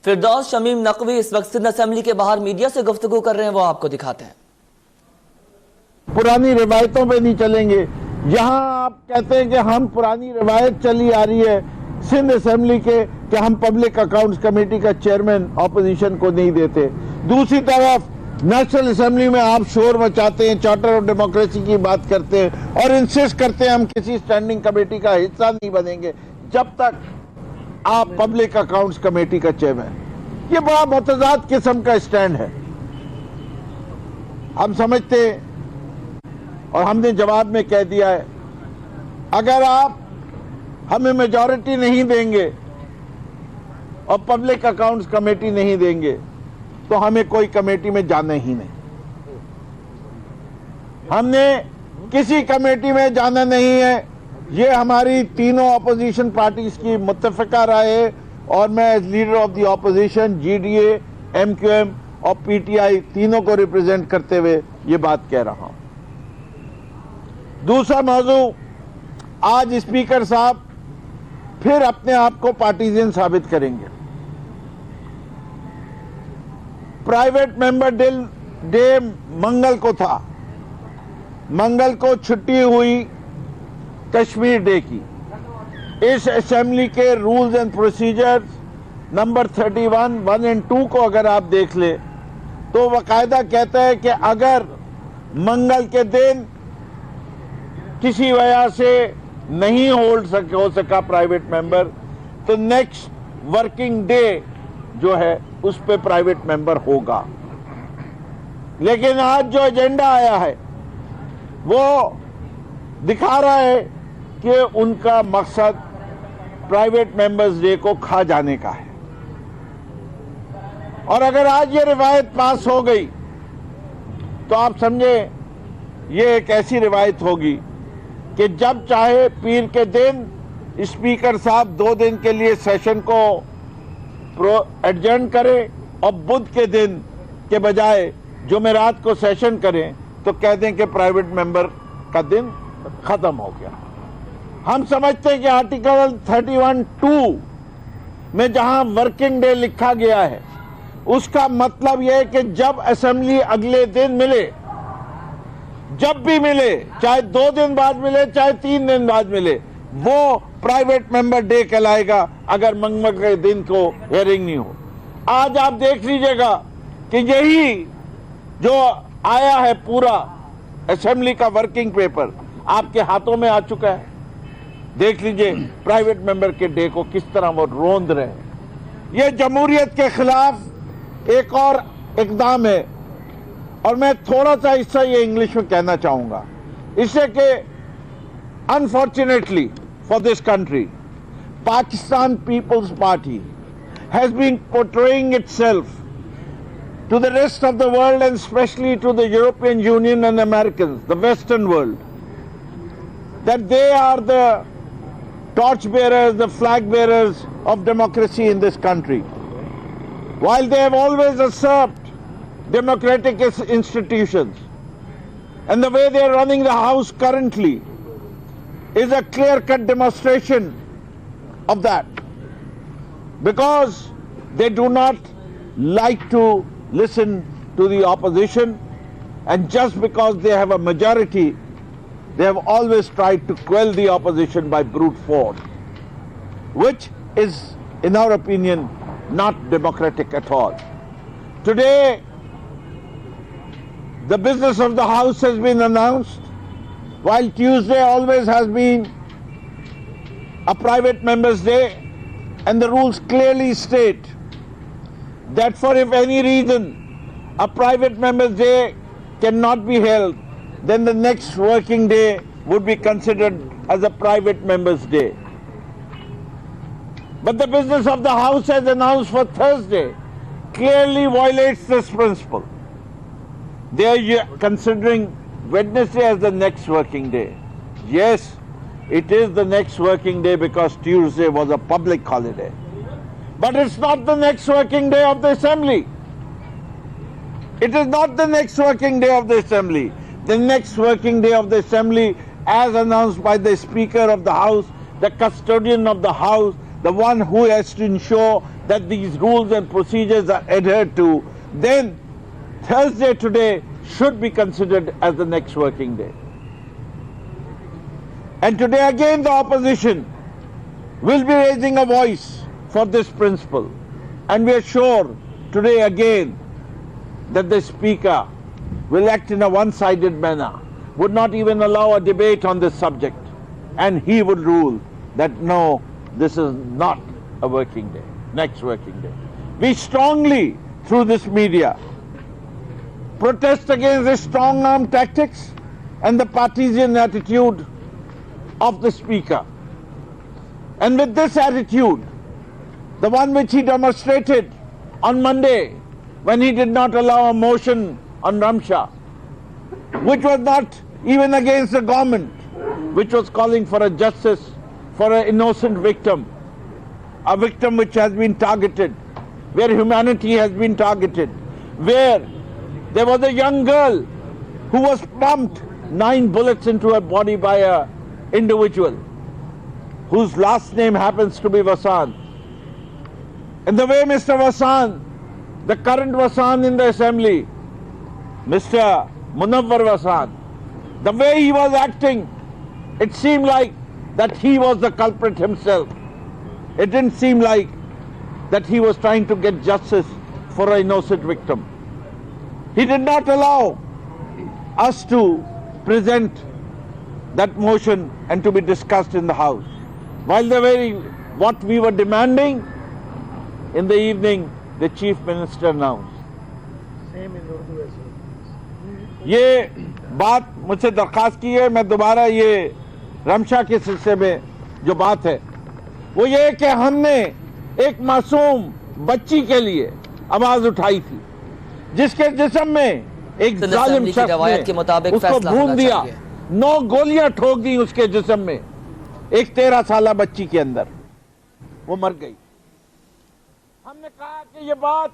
فردوس شمیم نقوی اس وقت سندھ اسمبلی کے باہر میڈیا سے گفتگو کر رہے ہیں، وہ آپ کو دکھاتے ہیں۔ پرانی روایتوں پہ نہیں چلیں گے۔ یہاں آپ کہتے ہیں کہ ہم پرانی روایت چلی آ رہی ہے سندھ اسمبلی کے کہ ہم پبلک اکاؤنٹس کمیٹی کا چیئرمین اپوزیشن کو نہیں دیتے، دوسری طرف نیشنل اسمبلی میں آپ شور مچاتے ہیں، چارٹر آف ڈیموکریسی کی بات کرتے ہیں اور انسسٹ کرتے ہیں ہم کسی اسٹینڈنگ کمیٹی کا حصہ نہیں بنیں گے جب تک آپ پبلک اکاؤنٹس کمیٹی کا چیئرمین۔ یہ بڑا متضاد قسم کا اسٹینڈ ہے۔ ہم سمجھتے ہیں اور ہم نے جواب میں کہہ دیا ہے، اگر آپ ہمیں میجورٹی نہیں دیں گے اور پبلک اکاؤنٹس کمیٹی نہیں دیں گے تو ہمیں کوئی کمیٹی میں جانا ہی نہیں۔ ہم نے کسی کمیٹی میں جانا نہیں ہے، یہ ہماری تینوں اپوزیشن پارٹیز کی متفقہ رائے ہے اور میں as leader of the opposition G D A, M Q M اور پی ٹی آئی تینوں کو ریپرزینٹ کرتے ہوئے یہ بات کہہ رہا ہوں۔ دوسرا موضوع، آج اسپیکر صاحب پھر اپنے آپ کو پارٹیزن ثابت کریں گے۔ پرائیویٹ ممبر ڈے منگل کو تھا، منگل کو چھٹی ہوئی کشمیر ڈے کی۔ اس اسمبلی کے rules and procedures number 31 1 and 2 کو اگر آپ دیکھ لیں تو باقاعدہ کہتا ہے کہ اگر منگل کے دن کسی وجہ سے نہیں ہو سکا پرائیویٹ ممبر تو نیکسٹ ورکنگ ڈے جو ہے اس پہ پرائیویٹ ممبر ہوگا۔ لیکن آج جو ایجنڈا آیا ہے وہ دکھا رہا ہے کہ ان کا مقصد پرائیویٹ ممبرز ڈے کو کھا جانے کا ہے۔ اور اگر آج یہ روایت پاس ہو گئی تو آپ سمجھیں یہ ایک ایسی روایت ہوگی کہ جب چاہے پیر کے دن اسپیکر صاحب 2 دن کے لیے سیشن کو ایڈجرن کرے اور بدھ کے دن کے بجائے جمعرات کو سیشن کریں تو کہہ دیں کہ پرائیویٹ ممبر کا دن ختم ہو گیا۔ ہم سمجھتے ہیں کہ آرٹیکل 31(2) میں جہاں ورکنگ ڈے لکھا گیا ہے اس کا مطلب یہ ہے کہ جب اسمبلی اگلے دن ملے، جب بھی ملے، چاہے 2 دن بعد ملے چاہے 3 دن بعد ملے، وہ پرائیویٹ ممبر ڈے کہلائے گا اگر منگل کے دن کو ہیئرنگ نہیں ہو۔ آج آپ دیکھ لیجئے گا کہ یہی جو آیا ہے پورا اسمبلی کا ورکنگ پیپر آپ کے ہاتھوں میں آ چکا ہے۔ دیکھ لیجئے پرائیویٹ ممبر کے ڈے کو کس طرح وہ روند رہے ہیں۔ یہ جمہوریت کے خلاف ایک اور اقدام ہے اور میں تھوڑا سا حصہ یہ انگلش میں کہنا چاہوں گا اس سے کہ unfortunately for this country, Pakistan People's Party has been portraying itself to the rest of the world and especially to the European Union and Americans, the Western world, that they are the torchbearers, the flag bearers of democracy in this country. While they have always usurped democratic institutions, and the way they are running the House currently is a clear-cut demonstration of that, because they do not like to listen to the opposition, and just because they have a majority, they have always tried to quell the opposition by brute force, which is, in our opinion, not democratic at all. Today, the business of the House has been announced, while Tuesday always has been a private member's day, and the rules clearly state that for if any reason a private member's day cannot be held, then the next working day would be considered as a private member's day. But the business of the House as announced for Thursday clearly violates this principle. They are considering Wednesday as the next working day. Yes, it is the next working day because Tuesday was a public holiday. But it's not the next working day of the Assembly. It is not the next working day of the Assembly. The next working day of the Assembly, as announced by the Speaker of the House, the custodian of the House, the one who has to ensure that these rules and procedures are adhered to, then Thursday today should be considered as the next working day. And today again the opposition will be raising a voice for this principle. And we are sure today again that the Speaker will act in a one-sided manner, would not even allow a debate on this subject, and he would rule that no, this is not a working day, next working day. We strongly, through this media, protest against the strong-arm tactics and the partisan attitude of the Speaker. And with this attitude, the one which he demonstrated on Monday when he did not allow a motion on Ramsha, which was not even against the government, which was calling for a justice for an innocent victim, a victim which has been targeted, where humanity has been targeted, where there was a young girl who was pumped 9 bullets into her body by a individual whose last name happens to be Vasan. And the way Mr. Vasan, the current Vasan in the assembly, Mr. Munawwar Vasan, the way he was acting, it seemed like that he was the culprit himself. It didn't seem like that he was trying to get justice for an innocent victim. He did not allow us to present that motion and to be discussed in the House. While what we were demanding, in the evening, the Chief Minister announced. ये बात मुझसे दरखास्त की है, मैं दोबारा ये रमशा के सिलसिले में जो बात है वो ये कि हमने एक मासूम बच्ची के लिए आवाज उठाई थी, जिसके जिस्म में एक जालिम शख्स ने उसको भून दिया, 9 गोलियां ठोक दी उसके जिस्म में, एक 13 साला बच्ची के अंदर, वो मर गई। हमने कहा कि ये बात